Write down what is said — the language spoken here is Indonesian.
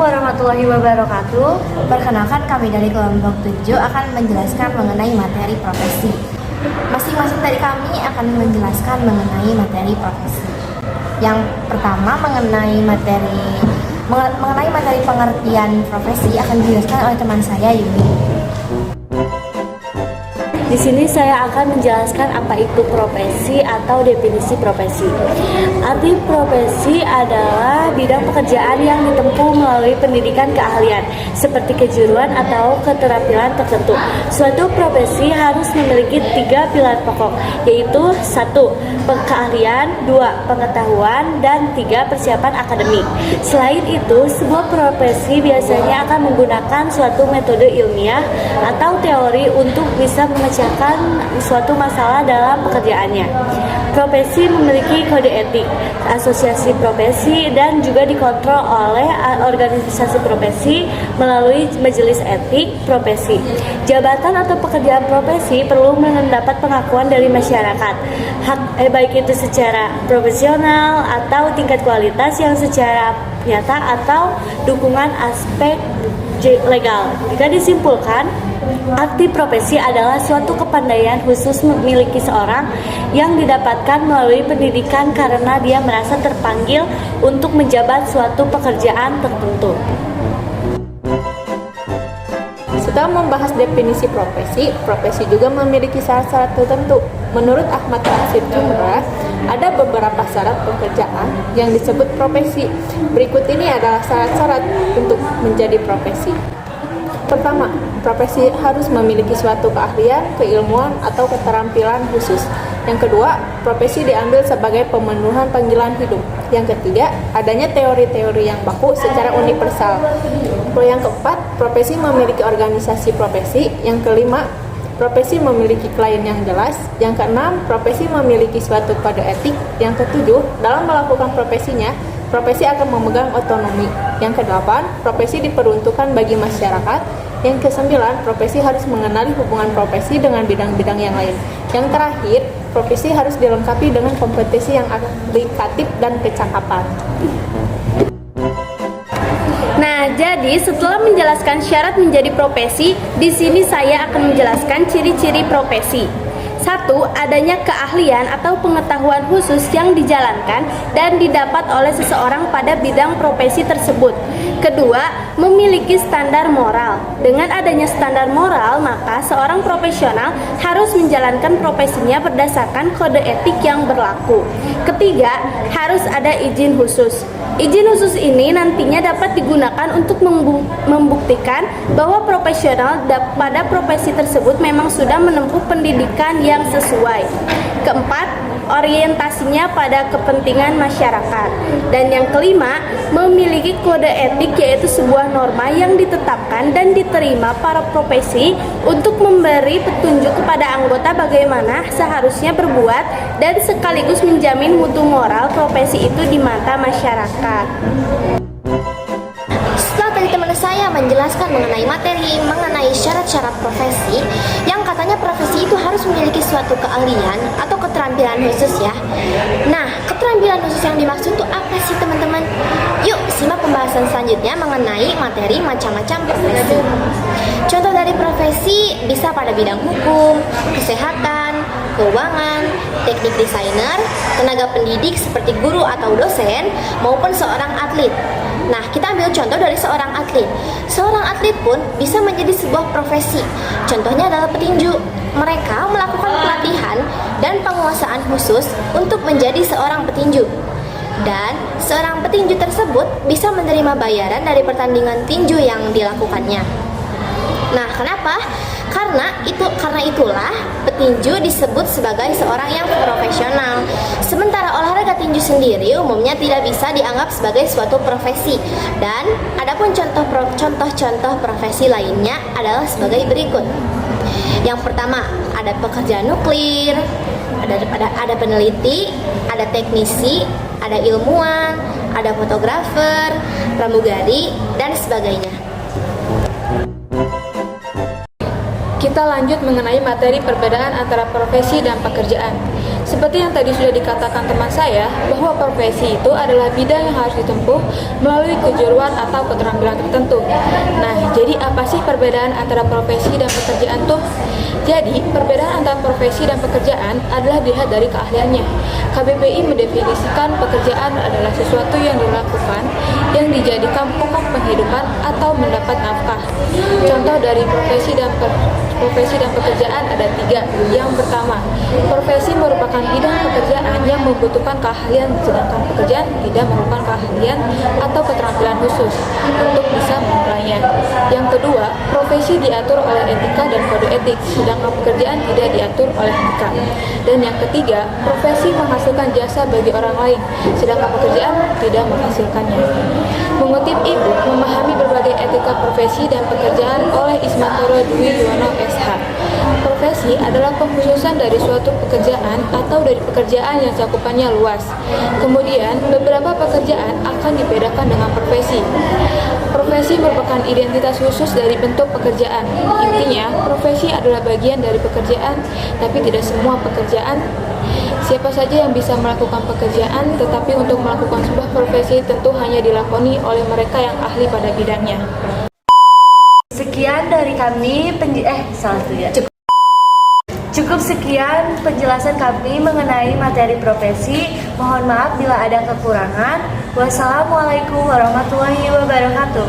warahmatullahi wabarakatuh. Perkenalkan, kami dari kelompok 7 akan menjelaskan mengenai materi profesi. Masing-masing dari kami akan menjelaskan mengenai materi profesi. Yang pertama mengenai materi pengertian profesi akan dijelaskan oleh teman saya, Yuni. Di sini saya akan menjelaskan apa itu profesi atau definisi profesi. Arti profesi adalah bidang pekerjaan yang ditempuh melalui pendidikan keahlian, seperti kejuruan atau keterampilan tertentu. Suatu profesi harus memiliki 3 pilar pokok, yaitu 1. Keahlian, 2. Pengetahuan, dan 3. Persiapan akademik. Selain itu, sebuah profesi biasanya akan menggunakan suatu metode ilmiah atau teori untuk bisa memecahkan suatu masalah dalam pekerjaannya. Profesi memiliki kode etik, asosiasi profesi, dan juga dikontrol oleh organisasi profesi melalui majelis etik profesi. Jabatan atau pekerjaan profesi perlu mendapat pengakuan dari masyarakat, baik itu secara profesional atau tingkat kualitas yang secara nyata atau dukungan aspek legal. Jika disimpulkan, arti profesi adalah suatu kepandaian khusus memiliki seorang yang didapatkan melalui pendidikan karena dia merasa terpanggil untuk menjabat suatu pekerjaan tertentu. Setelah membahas definisi profesi, profesi juga memiliki syarat-syarat tertentu. Menurut Ahmad Tasir Jumrah, ada beberapa syarat pekerjaan yang disebut profesi. Berikut ini adalah syarat-syarat untuk menjadi profesi. Pertama, profesi harus memiliki suatu keahlian, keilmuan, atau keterampilan khusus. Yang kedua, profesi diambil sebagai pemenuhan panggilan hidup. Yang ketiga, adanya teori-teori yang baku secara universal. Yang keempat, profesi memiliki organisasi profesi. Yang kelima, profesi memiliki klien yang jelas. Yang keenam, profesi memiliki suatu kode etik. Yang ketujuh, dalam melakukan profesinya, profesi akan memegang otonomi. Yang kedelapan, profesi diperuntukkan bagi masyarakat. Yang kesembilan, profesi harus mengenali hubungan profesi dengan bidang-bidang yang lain. Yang terakhir, profesi harus dilengkapi dengan kompetensi yang aplikatif dan kecakapan. Nah, jadi setelah menjelaskan syarat menjadi profesi, di sini saya akan menjelaskan ciri-ciri profesi. 1. Adanya keahlian atau pengetahuan khusus yang dijalankan dan didapat oleh seseorang pada bidang profesi tersebut. Kedua, memiliki standar moral. Dengan adanya standar moral, maka seorang profesional harus menjalankan profesinya berdasarkan kode etik yang berlaku. Ketiga, harus ada izin khusus. Izin khusus ini nantinya dapat digunakan untuk membuktikan bahwa profesional pada profesi tersebut memang sudah menempuh pendidikan yang sesuai. Keempat, orientasinya pada kepentingan masyarakat. Dan yang kelima, memiliki kode etik, yaitu sebuah norma yang ditetapkan dan diterima para profesi untuk memberi petunjuk kepada anggota bagaimana seharusnya berbuat dan sekaligus menjamin mutu moral profesi itu di mata masyarakat. Setelah tadi teman saya menjelaskan mengenai syarat-syarat profesi, yang katanya profesi itu harus memiliki suatu keahlian atau keterampilan khusus ya. Nah, keterampilan khusus yang dimaksud itu apa sih teman-teman? Yuk simak pembahasan selanjutnya mengenai materi macam-macam profesi. Contoh dari profesi bisa pada bidang hukum, kesehatan, keuangan, teknik desainer, tenaga pendidik seperti guru atau dosen, maupun seorang atlet. Nah, kita ambil contoh dari seorang atlet. Seorang atlet pun bisa menjadi sebuah profesi. Contohnya adalah petinju. Mereka melakukan pelatihan dan penguasaan khusus untuk menjadi seorang petinju. Dan seorang petinju tersebut bisa menerima bayaran dari pertandingan tinju yang dilakukannya. Nah, kenapa? Karena itulah petinju disebut sebagai seorang yang profesional. Sementara olahraga tinju sendiri umumnya tidak bisa dianggap sebagai suatu profesi. Dan adapun contoh-contoh profesi lainnya adalah sebagai berikut. Yang pertama, ada pekerja nuklir, ada peneliti, ada teknisi, ada ilmuwan, ada fotografer, pramugari, dan sebagainya. Kita lanjut mengenai materi perbedaan antara profesi dan pekerjaan. Seperti yang tadi sudah dikatakan teman saya, bahwa profesi itu adalah bidang yang harus ditempuh melalui kejuruan atau keterampilan tertentu. Nah, jadi apa sih perbedaan antara profesi dan pekerjaan tuh? Jadi, perbedaan antara profesi dan pekerjaan adalah dilihat dari keahliannya. KBBI mendefinisikan pekerjaan adalah sesuatu yang dilakukan yang dijadikan pokok penghidupan atau mendapat nafkah. Contoh dari profesi dan pekerjaan ada 3. Yang pertama, profesi merupakan bidang pekerjaan yang membutuhkan keahlian, sedangkan pekerjaan tidak merupakan keahlian atau keterampilan khusus untuk bisa memulainya. Yang kedua, profesi diatur oleh etika dan kode etik, sedangkan pekerjaan tidak diatur oleh etika. Dan yang ketiga, profesi menghasilkan jasa bagi orang lain, sedangkan pekerjaan tidak menghasilkannya. Mengutip Ibu, memahami berbagai etika profesi dan pekerjaan oleh Ismantoro Dwi Yuwono SH. Profesi adalah pengkhususan dari suatu pekerjaan atau dari pekerjaan yang cakupannya luas. Kemudian, beberapa pekerjaan akan dibedakan dengan profesi. Profesi merupakan identitas khusus dari bentuk pekerjaan. Intinya, profesi adalah bagian dari pekerjaan, tapi tidak semua pekerjaan. Siapa saja yang bisa melakukan pekerjaan, tetapi untuk melakukan sebuah profesi tentu hanya dilakoni oleh mereka yang ahli pada bidangnya. Sekian dari kami Cukup sekian penjelasan kami mengenai materi profesi. Mohon maaf bila ada kekurangan. Wassalamualaikum warahmatullahi wabarakatuh.